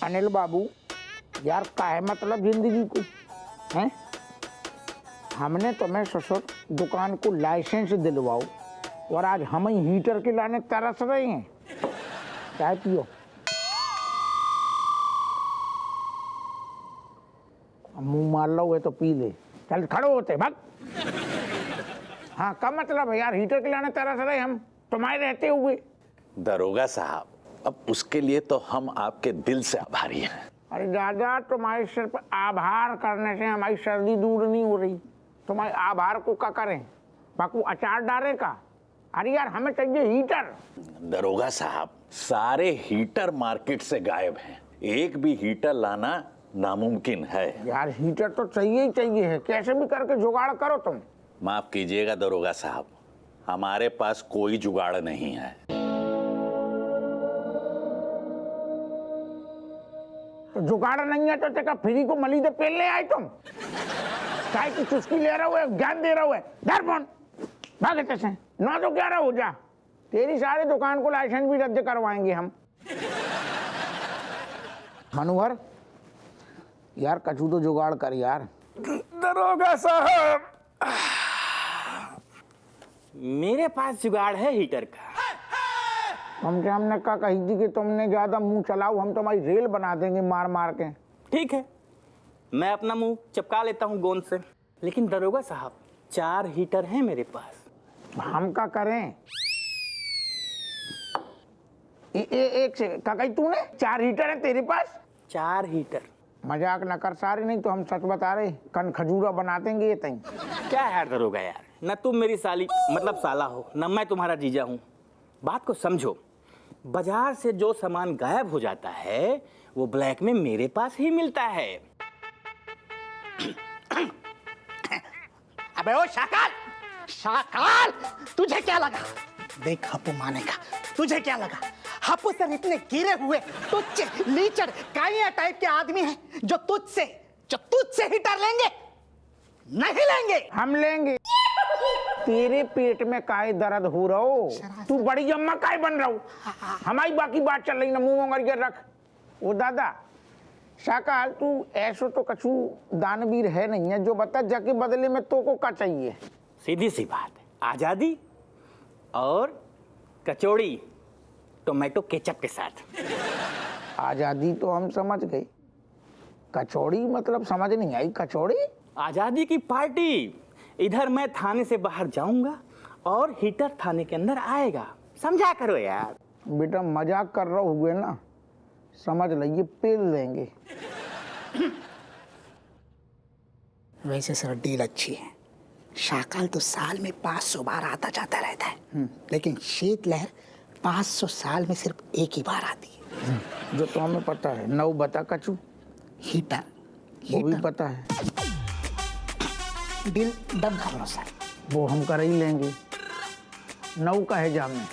अनिल बाबू, यार काहे मतलब जिंदगी को हैं? हमने तुम्हें ससुर दुकान को लाइसेंस दिलवाओ और आज हम ही हीटर के लाने तरस रहे हैं। चाय पियो। मुंह मार लो है तो पी ले। चल खड़ो होते भाग। हाँ का मतलब है यार, हीटर के लाने तरस रहे हम तुम्हारे रहते हुए। दरोगा साहब, अब उसके लिए तो हम आपके दिल से आभारी हैं। अरे दादा, तुम्हारे सिर पर आभार करने से हमारी सर्दी दूर नहीं हो रही। तुम्हारे आभार को क्या करें? बाकू अचार डाले का? अरे यार हमें चाहिए हीटर। दरोगा साहब, सारे हीटर मार्केट से गायब हैं। एक भी हीटर लाना नामुमकिन है। यार हीटर तो चाहिए ही चाहिए है, कैसे भी करके जुगाड़ करो तुम। माफ कीजिएगा दरोगा साहब, हमारे पास कोई जुगाड़ नहीं है। तो जुगाड़ नहीं है तो तेरा फ्री को मली दे पेल ले आए तुम। चाय की चुस्की ले रहा है, ज्ञान दे रहा है। डर फोन भागे तैसे 9 तो 11 हो जा। तेरी सारे दुकान को लाइसेंस भी रद्द करवाएंगे हम। मनोहर यार कचू तो जुगाड़ कर यार। दरोगा साहब, मेरे पास जुगाड़ है हीटर का। हमसे हमने कहा कही थी कि तुमने ज्यादा मुंह चलाओ, हम तुम्हारी रेल बना देंगे मार मार के। ठीक है, मैं अपना मुंह चिपका लेता हूँ गोंद से, लेकिन दरोगा साहब 4 हीटर हैं मेरे पास। हम क्या करें? एक से कही तूने 4 हीटर है तेरे पास? 4 हीटर। मजाक न कर सारे, नहीं तो हम सच बता रहे कन खजूरा बना देंगे ये तई। क्या यार दरोगा यार, न तुम मेरी साली मतलब साला हो, न मैं तुम्हारा जीजा हूँ। बात को समझो, बाजार से जो सामान गायब हो जाता है वो ब्लैक में मेरे पास ही मिलता है। अबे ओ शाकाल, शाकाल, तुझे क्या लगा? देख हप्पू मानेगा। तुझे क्या लगा? हप्पू सर इतने गिरे हुए तुच्छ लीचड़ काइया टाइप के आदमी हैं जो तुझसे हीटर लेंगे? नहीं लेंगे। हम लेंगे। तेरे पेट में काय दर्द हो रहा हो? तू बड़ी अम्मा काय बन रहा हो? हमारी बाकी बात चल रही ना, मुंह मंगरिया रख। ओ दादा शाकाल, तू ऐसो तो कछु दानवीर है नहीं है, जो बता जाके बदले में तो को क्या चाहिए? सीधी सी बात है, आजादी और कचौड़ी टोमेटो केचप के साथ। आजादी तो हम समझ गए, कचौड़ी मतलब समझ नहीं आई। कचौड़ी? आजादी की पार्टी। इधर मैं थाने से बाहर जाऊंगा और हीटर थाने के अंदर आएगा, समझा करो यार। बेटा मजाक कर रहे हुए ना, समझ लीजिए पेल देंगे। वैसे सर डील अच्छी है। शाकाल तो साल में 500 बार आता जाता रहता है, लेकिन शीतलहर 500 साल में सिर्फ एक ही बार आती है। जो तो हमें पता है। 9 बता कचू। हीटर वो भी पता है। डील डन कर लो सर। वो हम कर ही लेंगे। 9 का है जाम में।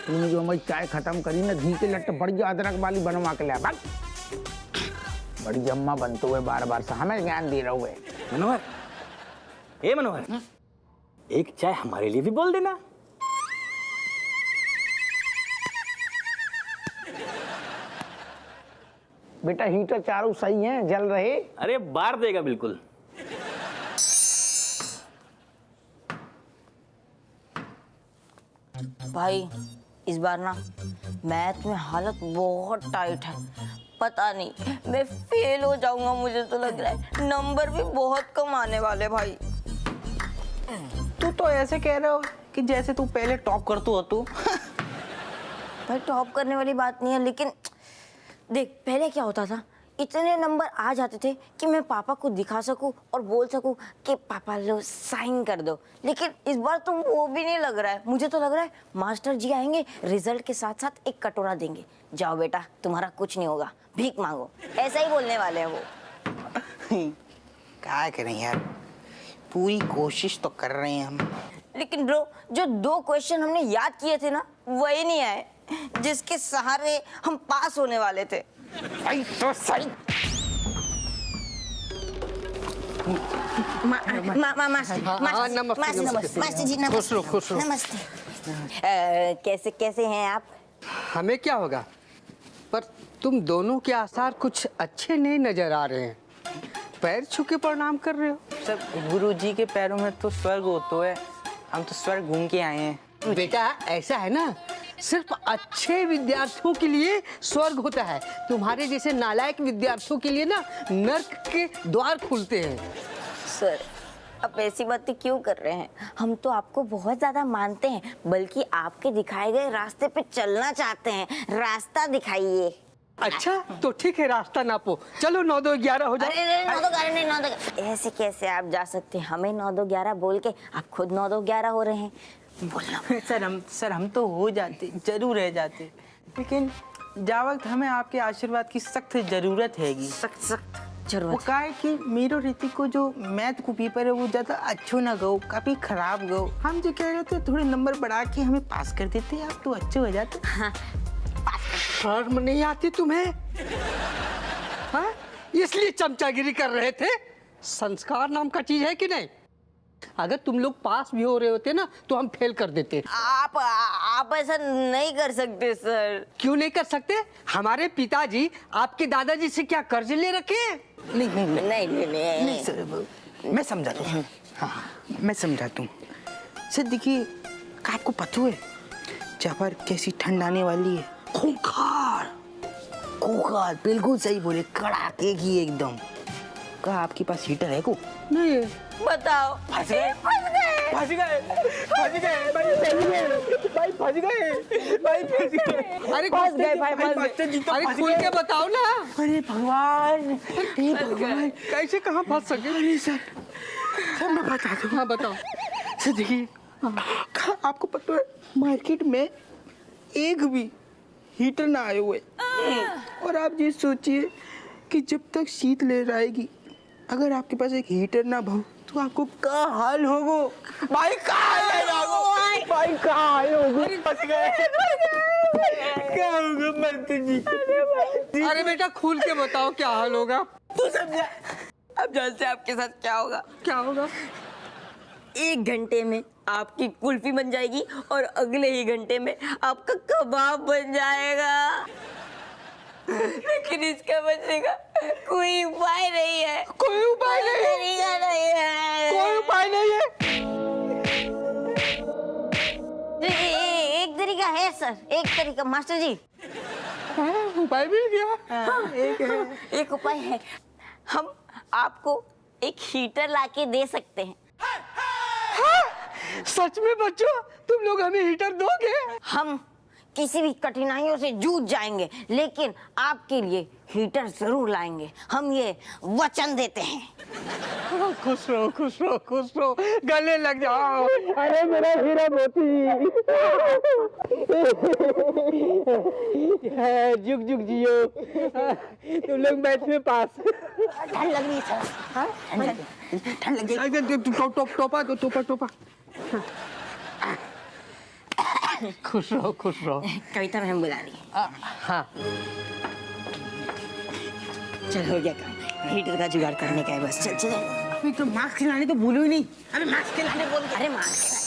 तूने जो हमारी चाय खत्म करी ना, घी के लट्टे बढ़िया अदरक वाली बनवा के लिया। बड़ी अम्मा बनते हुए बार बार से हमें ज्ञान दे रहे हुए। मनोहर, ए मनोहर, एक चाय हमारे लिए भी बोल देना। बेटा हीटर चारों सही हैं, जल रहे। अरे बार देगा बिल्कुल। भाई इस बार ना मैथ में हालत बहुत टाइट है, पता नहीं मैं फेल हो जाऊंगा। मुझे तो लग रहा है नंबर भी बहुत कम आने वाले। भाई तू तो ऐसे कह रहे हो कि जैसे तू पहले टॉप करतू हो तू। भाई टॉप करने वाली बात नहीं है, लेकिन देख पहले क्या होता था, इतने नंबर आ जाते थे कि मैं पापा को दिखा सकूं और बोल सकूं कि पापा लो साइन कर दो। लेकिन इस बार तो वो भी नहीं लग रहा है। मुझे तो लग रहा है मास्टर जी आएंगे, रिजल्ट के साथ साथ एक कटोरा देंगे, जाओ बेटा तुम्हारा कुछ नहीं होगा, भीख मांगो, ऐसा ही बोलने वाले हैं वो। क्या करें यार, पूरी कोशिश तो कर रहे हैं हम। लेकिन ब्रो जो 2 क्वेश्चन हमने याद किए थे ना, वही नहीं आए जिसके सहारे हम पास होने वाले थे। सही मास्टर जी नमस्ते। कैसे हैं आप? हमें क्या होगा, पर तुम दोनों के आसार कुछ अच्छे नहीं नजर आ रहे हैं। पैर छू के प्रणाम कर रहे हो। सर गुरुजी के पैरों में तो स्वर्ग होता है, हम तो स्वर्ग घूम के आए हैं। बेटा ऐसा है ना, सिर्फ अच्छे विद्यार्थियों के लिए स्वर्ग होता है, तुम्हारे जैसे नालायक विद्यार्थियों के लिए ना नर्क के द्वार खुलते हैं। सर आप ऐसी बातें क्यों कर रहे हैं? हम तो आपको बहुत ज्यादा मानते हैं, बल्कि आपके दिखाए गए रास्ते पे चलना चाहते हैं। रास्ता दिखाइए। अच्छा तो ठीक है, रास्ता नापो। चलो 9 2 11 हो जाए। अरे 9 2 11 नहीं, 9 2 ऐसे कैसे आप जा सकते हैं? हमें 9 2 11 बोल के आप खुद 9 2 11 हो रहे हैं। बोलना सर हम तो हो जाते, जरूर रह जाते, लेकिन जा वक्त हमें आपके आशीर्वाद की सख्त जरूरत हैगी। सख्त वो जरूरत। का है कि मेरो रीति को जो मैथ को पेपर है वो ज्यादा अच्छो ना गो, काफी खराब गो। हम जो कह रहे थे थोड़े नंबर बढ़ा के हमें पास कर देते, आप तो अच्छे हो जाते। हाँ, शर्म नहीं आती तुम्हें? हाँ? इसलिए चमचागिरी कर रहे थे? संस्कार नाम का चीज है कि नहीं? अगर तुम लोग पास भी हो रहे होते ना तो हम फेल कर देते। आप ऐसा नहीं कर सकते सर। क्यों नहीं कर सकते? हमारे पिताजी आपके दादाजी से क्या कर्ज ले रखे हैं? नहीं सर, मैं समझाता हूँ। हाँ मैं समझाता हूँ सर। देखिए आपको पता है जहाँ पर कैसी ठंड आने वाली है? खूंखार खूंखार, बिल्कुल सही बोले, कड़ाके की एकदम। कहा आपके पास हीटर है को? नहीं। बताओ। फंस गए भाई, फंस गए। अरे फंस गए भाई, फंस गए। अरे खुल के बताओ ना। अरे भगवान, कैसे कहाँ फंस सके? नहीं सर मैं बता दूँ। हाँ बताओ सर। देखिए आपको पता है मार्केट में एक भी हीटर ना आए हुए, और आप ये सोचिए कि जब तक शीत लहर आएगी अगर आपके पास एक हीटर ना भाव तो आपको क्या हाल होगा? भाई भाई क्या हाल होगा? क्या होगा मरते जी? अरे बेटा खुल के बताओ क्या हाल होगा? तू समझा? अब जैसे आपके साथ क्या होगा? क्या होगा? 1 घंटे में आपकी कुल्फी बन जाएगी और अगले ही घंटे में आपका कबाब बन जाएगा। लेकिन इसका बचने का कोई उपाय नहीं है। कोई उपाय नहीं है? तरीका नहीं है। कोई उपाय नहीं है? एक तरीका है सर, एक तरीका मास्टर जी। हाँ, उपाय भी क्या? हाँ, एक है। एक उपाय है, हम आपको एक हीटर लाके दे सकते हैं। सच में बच्चों तुम लोग हमें हीटर दोगे? हम किसी भी कठिनाइयों से जूझ जाएंगे, लेकिन आपके लिए हीटर जरूर लाएंगे, हम ये वचन देते हैं। खुश रहो खुश रहो खुश रहो, गले लग जाओ। अरे मेरा हीरा मोती। जुग जुग जियो, तुम लोग बैठ में पास। ठंड लग रही है सर। ठंड लग गई। टोपा टोपा। खुश रहो खुश रहो। कविता मैम बुला रही है। हाँ चल हो गया काम, हीटर का जुगाड़ करने का है बस। चल चल। अभी तो मास्क खिलाने तो भूलो ही नहीं। अरे मास्क खिलाने बोल। अरे मास्क।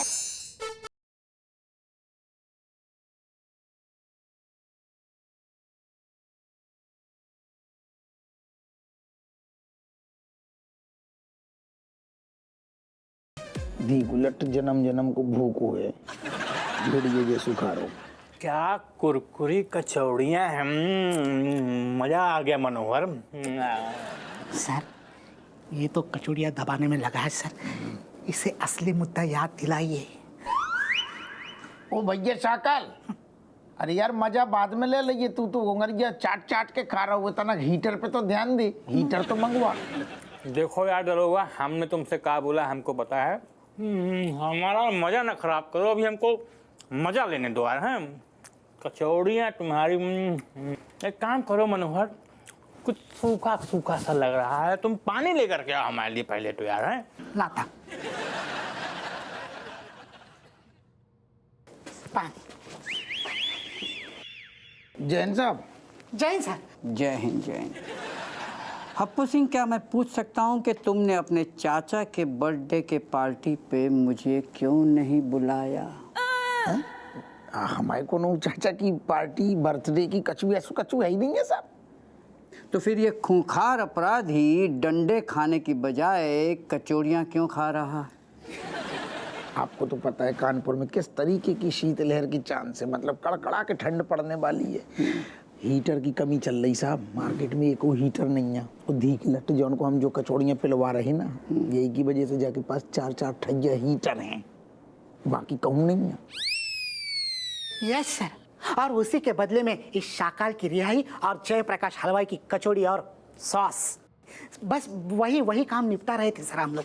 धी उलट जन्म जन्म को भूखो है, भिड़िए जे सुखारो। क्या कुरकुरी कचौड़ियाँ हैं। मजा आ गया मनोहर। सर ये तो कचौड़ियाँ दबाने में लगा है सर, इसे असली मुद्दा याद दिलाइए। ओ भैया शाकल, अरे यार मजा बाद में ले लिए, तू तो गोंगरिया चाट चाट के खा रहा हुआ था ना। हीटर पे तो ध्यान दे, हीटर तो मंगवा। देखो यार दरोगा, हमने तुमसे कहा बोला, हमको पता है। हमारा मजा ना खराब करो, अभी हमको मजा लेने दो यार। हैं कचौड़ियाँ तुम्हारी। एक काम करो मनोहर, कुछ सूखा सूखा सा लग रहा है, तुम पानी लेकर के आओ हमारे लिए पहले तो यार। हैं लाता पानी। जैन साहब। जय सर। जय हिंद जय हिंद। हप्पू सिंह, क्या मैं पूछ सकता हूँ कि तुमने अपने चाचा के बर्थडे के पार्टी पे मुझे क्यों नहीं बुलाया? हमारे को नो चाचा की पार्टी बर्थडे की कचू ऐसू कचू है ही नहीं है साहब। तो फिर ये खूंखार अपराधी डंडे खाने की बजाय कचौड़ियाँ क्यों खा रहा है? आपको तो पता है कानपुर में किस तरीके की शीतलहर की चांद से मतलब कड़कड़ा के ठंड पड़ने वाली है। हीटर की कमी चल रही साहब, मार्केट में एक हीटर नहीं है। वो धी की लट जो उनको हम जो कचौड़ियाँ पिलवा रहे ना, यही की वजह से जाके पास 4-4 ठैया हीटर हैं, बाकी कहूँ नहीं है। यस सर, और उसी के बदले में इस शाकाल की रिहाई और जयप्रकाश हलवाई की कचौड़ी और सॉस, बस वही काम निपटा रहे थे सर हम लोग।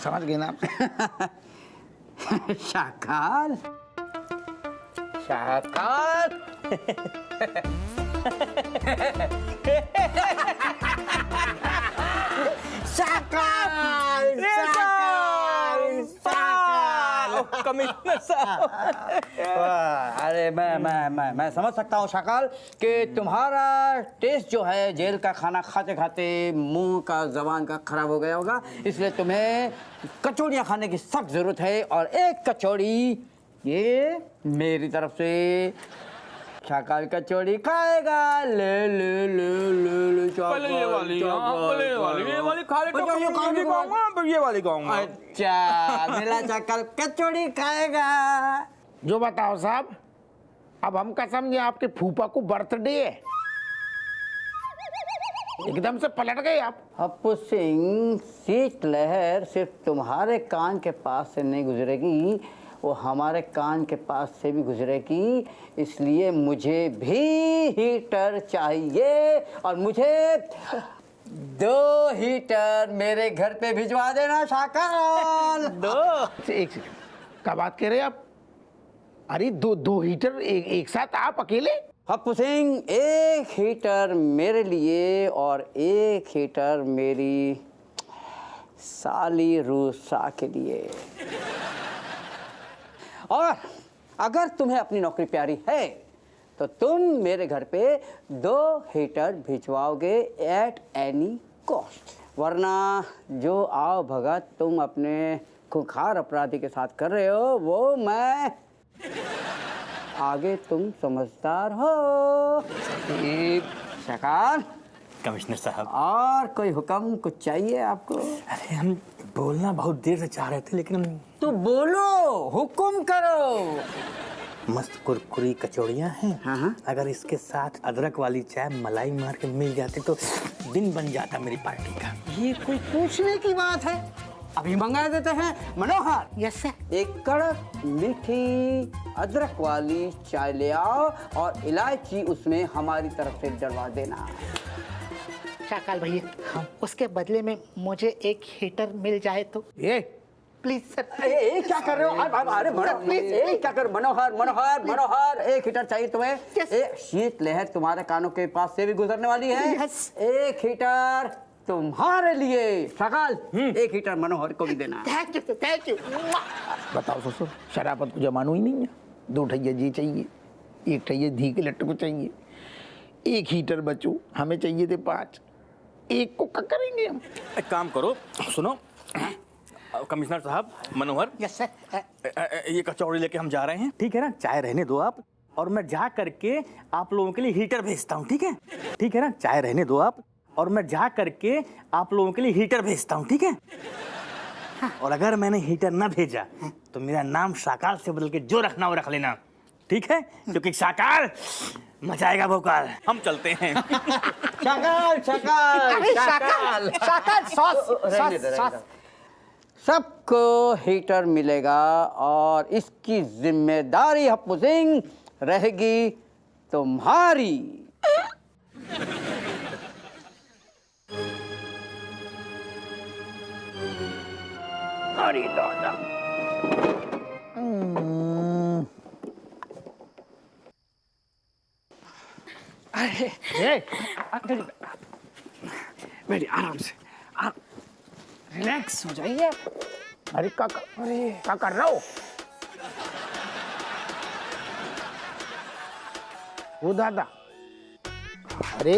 समझ गए ना आप? शाकाल शाकाल कमिश्नर साहब। अरे मैं समझ सकता हूँ शाकाल कि तुम्हारा टेस्ट जो है जेल का खाना खाते खाते मुंह का जबान का खराब हो गया होगा, इसलिए तुम्हें कचौड़ियाँ खाने की सख्त जरूरत है। और एक कचौड़ी ये मेरी तरफ से शाकाल कचौड़ी खाएगा। ले ले ले ले ले पहले ये वाली, पहले ये वाली खा लेता हूँ, ये खाऊंगा, फिर ये वाली खाऊंगा। अच्छा, मेरा शाकाल कचौड़ी खाएगा। जो बताओ साहब, अब हम कसम ये आपके फूफा को बर्थडे है, एकदम से पलट गए आप। हप्पू सिंह, शीतलहर सिर्फ तुम्हारे कान के पास से नहीं गुजरेगी, वो हमारे कान के पास से भी गुजरेगी। इसलिए मुझे भी हीटर चाहिए और मुझे 2 हीटर मेरे घर पे भिजवा देना शाकाल। 2 एक सेकंड, क्या बात कह रहे हैं आप? अरे दो हीटर एक साथ आप अकेले? हप्पू सिंह, 1 हीटर मेरे लिए और 1 हीटर मेरी साली रूसा के लिए। और अगर तुम्हें अपनी नौकरी प्यारी है तो तुम मेरे घर पे 2 हीटर भिजवाओगे एट एनी कॉस्ट, वरना जो आओ भगत तुम अपने खूंखार अपराधी के साथ कर रहे हो वो मैं आगे तुम समझदार हो। शाकाल कमिश्नर साहब, और कोई हुक्म कुछ चाहिए आपको? अरे हम बोलना बहुत देर से चाह रहे थे, लेकिन हम तो बोलो, हुक्म करो। मस्त कुरकुरी कचौड़ियाँ हैं। हाँ। अगर इसके साथ अदरक वाली चाय मलाई मार के मिल जाती तो दिन बन जाता मेरी पार्टी का। ये कोई पूछने की बात है? अभी मंगा देते हैं। मनोहर, यस सर। एक कड़क मीठी अदरक वाली चाय ले आओ और इलायची उसमें हमारी तरफ से डलवा देना। शाकाल भैया, उसके बदले में मुझे 1 हीटर मिल जाए तो ये प्लीज सर। क्या कर रहे हो? अरे प्लीज, क्या कर? मनोहर 1 हीटर चाहिए तुम्हें। शीतलहर तुम्हारे कानों के पास से भी गुजरने वाली है। 1 हीटर तुम्हारे लिए। शाकाल, 1 हीटर मनोहर को भी देना है। Thank you sir, thank you. बताओ ससुर, शराबत को जमानो ही नहीं है। 2 ठैया जी चाहिए, 1 ठैया धी के लट्टू को चाहिए, 1 हीटर बचू हमें चाहिए थे 5, 1 को क्या करेंगे हम? एक काम करो, सुनो कमिश्नर साहब, मनोहर, यस सर। ये कचौड़ी लेके हम जा रहे हैं, ठीक है ना? चाय रहने दो आप, और मैं जा करके आप लोगों के लिए हीटर भेजता हूँ, ठीक है? ठीक है ना? चाय रहने दो आप, और मैं जा करके आप लोगों के लिए हीटर भेजता हूँ, ठीक है? और अगर मैंने हीटर ना भेजा तो मेरा नाम शाकाल से बदल के जो रखना वो रख लेना, ठीक है? क्योंकि शाकाल मचाएगा भोकाल। हम चलते हैं। शाकाल सॉस। सबको हीटर मिलेगा और इसकी जिम्मेदारी हप्पू सिंह रहेगी तुम्हारी। अरे दादा, बैठिए आराम से, रिलैक्स हो जाइए। अरे क्या कर रहे हो? वो दादा, अरे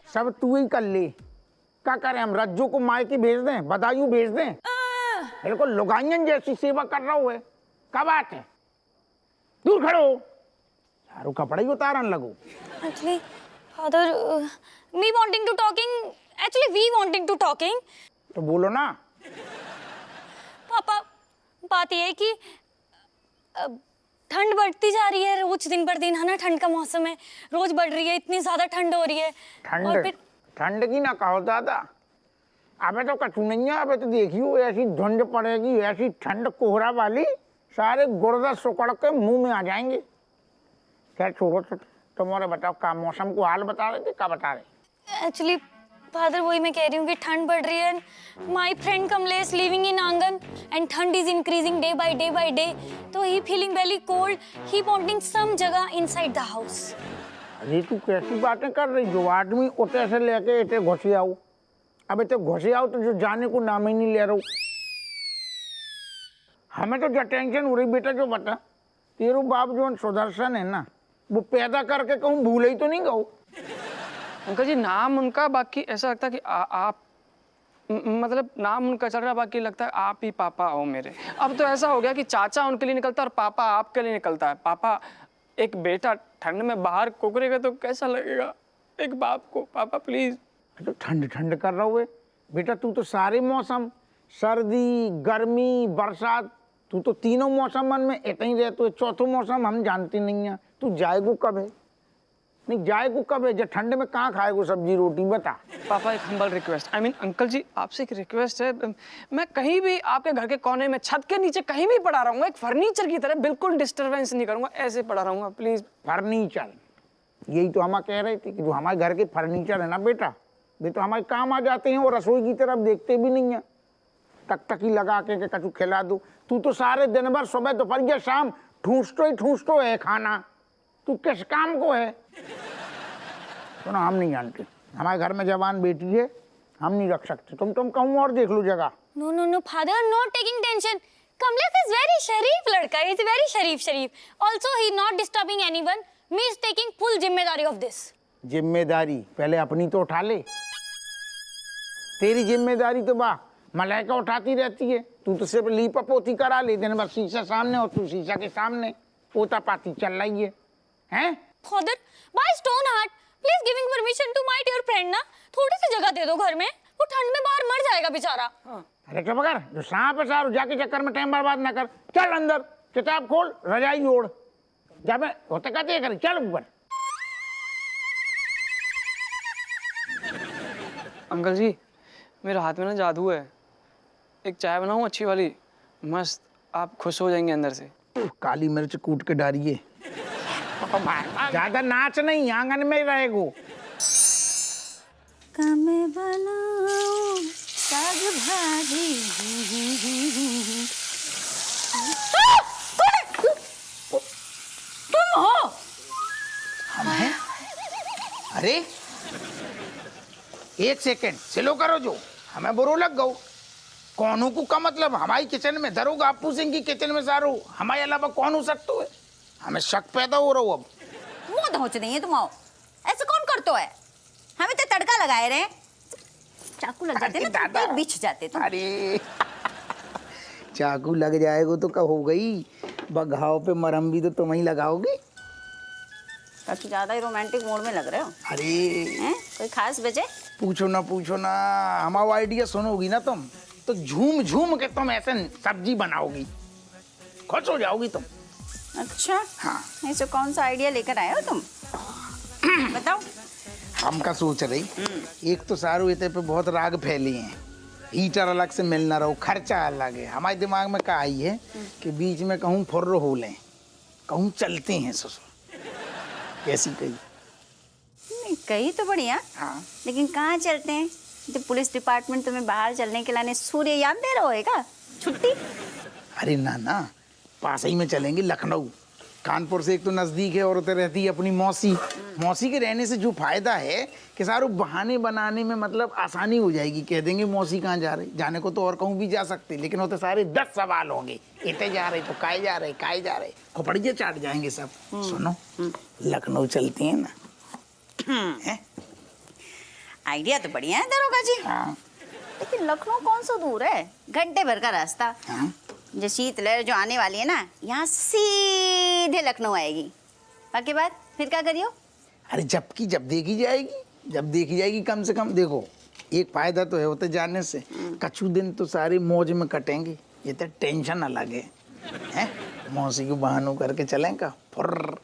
सब तू ही कर ले, क्या करें हम, रज्जू को मायके भेज दें, बदायूं भेज दें? बिल्कुल लुगाइयन जैसी सेवा कर रहा हुए, क्या बात है? दूर खड़ो, सारू कपड़े ही उतारन लगो। Actually, father, me wanting to talking. Actually, we wanting to talking. तो बोलो ना। पापा, बात ये है कि ठंड बढ़ती जा रही है रोज दिन पर दिन, है ना? ठंड का मौसम है, रोज बढ़ रही है, इतनी ज्यादा ठंड हो रही है। और फिर ठंड की ना कहो दादा, अबे तो कछु नहीं है, अबे तो देखियो ऐसी धुंध पड़ेगी, ऐसी ठंड कोहरा वाली, सारे गुर्दा सुकड़ के मुंह में आ जाएंगे। क्या छोड़ो, तुम्हारे बताओ क्या मौसम को हाल बता रहे थे, क्या बता रहे? एक्चुअली फादर, वही मैं कह रही हूँ कि ठंड बढ़ रही है। My friend Kamlesh living in आंगन एंड ठंड is increasing day by day, तो he feeling very cold, he wanting some जगह इनसाइड द हाउस। अरे तू कैसी बातें कर रही, जो आदमी उठे से लेके इतने घुसे आओ, अब इतने घुसे आओ तो जो जाने को नाम ही नहीं ले रहा। हमें तो जो टेंशन हो रही बेटा, जो बता तेरू बाप जो सुदर्शन है ना, वो पैदा करके कहूँ भूले ही तो नहीं गो। अंकल जी नाम उनका, बाकी ऐसा लगता है कि आप मतलब नाम उनका चल रहा, बाकी लगता है आप ही पापा हो मेरे। अब तो ऐसा हो गया कि चाचा उनके लिए निकलता है और पापा आपके लिए निकलता है। पापा, एक बेटा ठंड में बाहर कुकरेगा तो कैसा लगेगा एक बाप को? पापा प्लीज। तो ठंड ठंड कर रहा हुए बेटा, तू तो सारे मौसम, सर्दी गर्मी बरसात, तू तो तीनों मौसम मन में इतना ही रहते हो, चौथों मौसम हम जानते नहीं है। तू जाएगो कब है? नहीं जाएगो कब है? जब ठंड में कहाँ खाएगो सब्जी रोटी, बता। पापा एक humble request, I mean uncle ji आपसे एक रिक्वेस्ट है। मैं कहीं भी आपके घर के कोने में, छत के नीचे कहीं भी पड़ा रहूंगा, एक फर्नीचर की तरह, बिल्कुल डिस्टरबेंस नहीं करूंगा, ऐसे पड़ा रहूंगा प्लीज। फर्नीचर, यही तो हम कह रहे थे कि जो हमारे घर के फर्नीचर है ना बेटा, वे तो हमारे काम आ जाते हैं और रसोई की तरफ देखते भी नहीं है। टकटकी लगा के कछु खिला दो। तू तो सारे दिन भर सुबह दोपहर शाम ठूसतो है खाना, तू किस काम को है? सुनो, हम नहीं जानते, हमारे घर में जवान बेटी है, हम नहीं रख सकते। तुम कहूँ और देख लो जगह। No no no father, not taking tension. Kamlesh is very शरीफ लड़का, इज वेरी शरीफ। Also he not disturbing anyone, me is taking full जिम्मेदारी ऑफ दिस। जिम्मेदारी पहले अपनी तो उठा ले। तेरी जिम्मेदारी तो बा मलाइका उठाती रहती है, तू तो सिर्फ लीपा पोती करा ले, दिन भर शीशा सामने और तू शीशा के सामने पोता पाती चल रही है, हैं? Father, by stone heart, please giving permission to my dear friend ना, थोड़ी सी जगह दे दो घर में, वो ठंड में बाहर मर जाएगा बेचारा। अरे चुप कर, जो सांप है सारू, जाके चक्कर में टाइम बर्बाद ना कर। चल अंदर, किताब खोल, रजाई ओढ़, जब होते कहते कर, चल ऊपर। अंकल जी मेरे हाथ में ना जादू है, एक चाय बनाऊं अच्छी वाली, मस्त, आप खुश हो जाएंगे अंदर से। काली मिर्च कूट के डालिए, ज्यादा नाच नहीं, आंगन में रहेगो। कमे बनाओ साग भाजी। तुम हो? हम हैं? अरे एक सेकेंड स्लो करो, जो हमें बुरो लग गो। कौनों को का मतलब हमारी किचन में दरोगा आपू सिंह की किचन में सारो, हमारे अलावा कौन हो सकता है? हमें शक पैदा हो रहा हो। अब मुंह धोच नहीं है तुम आओ, ऐसे कौन करतो है? हमें तो तड़का लगाए रहे, चाकू लग जाते ना तो बिछ जाते तुम। अरे चाकू लग जाएगा तो क्या हो गई, बघाव पे मरहम भी तो तुम ही लगाओगे। काफी ज्यादा ही रोमांटिक मूड में लग रहे हो। अरे हैं? कोई खास वजह? पूछो ना, हमारा आइडिया सुनोगी ना तुम तो झूम झूम के तुम ऐसे सब्जी बनाओगी, खुश हो जाओगी तुम। अच्छा हाँ, ऐसे कौन सा आइडिया लेकर आए हो तुम? बताओ। हम का सोच रही, एक तो सारू इतने पे बहुत राग फैले हैं, हीटर अलग से मिलना रहो, खर्चा अलग है। हमारे दिमाग में क्या आई है कि बीच में कहूँ फुर्र हो लें, कहूँ चलते हैं ससुर, कैसी कही? नहीं कही तो बढ़िया, हाँ, लेकिन कहाँ चलते हैं? जब पुलिस डिपार्टमेंट तुम्हें बाहर चलने के लाने सूर्य याद दे रहा होगा, छुट्टी? अरे ना, पास ही में चलेंगे, लखनऊ। कानपुर से एक तो नजदीक है और उधर रहती है अपनी मौसी के रहने से जो फायदा है कि सारू बहाने बनाने में मतलब आसानी हो जाएगी। कह देंगे मौसी कहाँ जा रहे, जाने को तो और कहूँ भी जा सकते, लेकिन होते सारे 10 सवाल होंगे, इतने जा रहे तो काहे जा रहे, खोपड़िए चाट जाएंगे सब। सुनो, लखनऊ चलती है ना? आइडिया तो बढ़िया है दरोगा जी। लेकिन लखनऊ कौन सा दूर है, घंटे भर का रास्ता। जो शीतलहर जो आने वाली है ना, यहाँ सीधे लखनऊ आएगी। बाकी बात फिर क्या करियो? अरे जब देखी जाएगी कम से कम। देखो एक फायदा तो है होते जाने से, कछु दिन तो सारे मौज में कटेंगे। ये तो टेंशन अलग है? मौसी को बहानों करके चलेंगे फुर्र।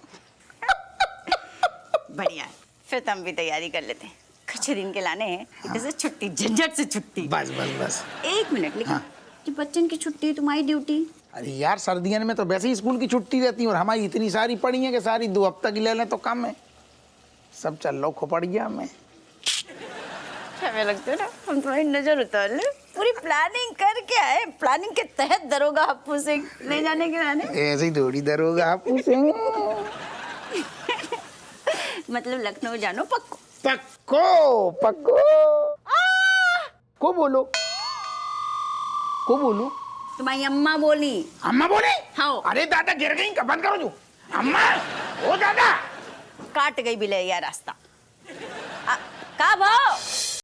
बढ़िया, फिर तो हम भी तैयारी कर लेते हैं। कुछ दिन के लाने हैं, इधर से छुट्टी, झंझट से छुट्टी। बस। एक मिनट, लेकिन कि बच्चन की छुट्टी, तुम्हारी ड्यूटी? अरे यार सर्दियों में तो वैसे ही स्कूल की छुट्टी रहती है, और हमारी इतनी सारी पड़ी है कि सारी 2 हफ्ते की ले लें तो कम है। सब चल लो खोपड़िया में। हमें लगता है ना हम तुम्हारी नजर उतार ले। पूरी प्लानिंग करके आए, प्लानिंग के तहत दरोगा हप्पू सिंह ले जाने के लाने। ऐसे ही थोड़ी दरोगा हप्पू सिंह। मतलब लखनऊ जानो पक्को? पक्को। को बोलो? तुम्हारी अम्मा बोली। अम्मा बोले? हाँ। अरे दादा गिर गई, बंद करो जो। अम्मा, ओ दादा। काट गई बिलैया रास्ता। का भाव?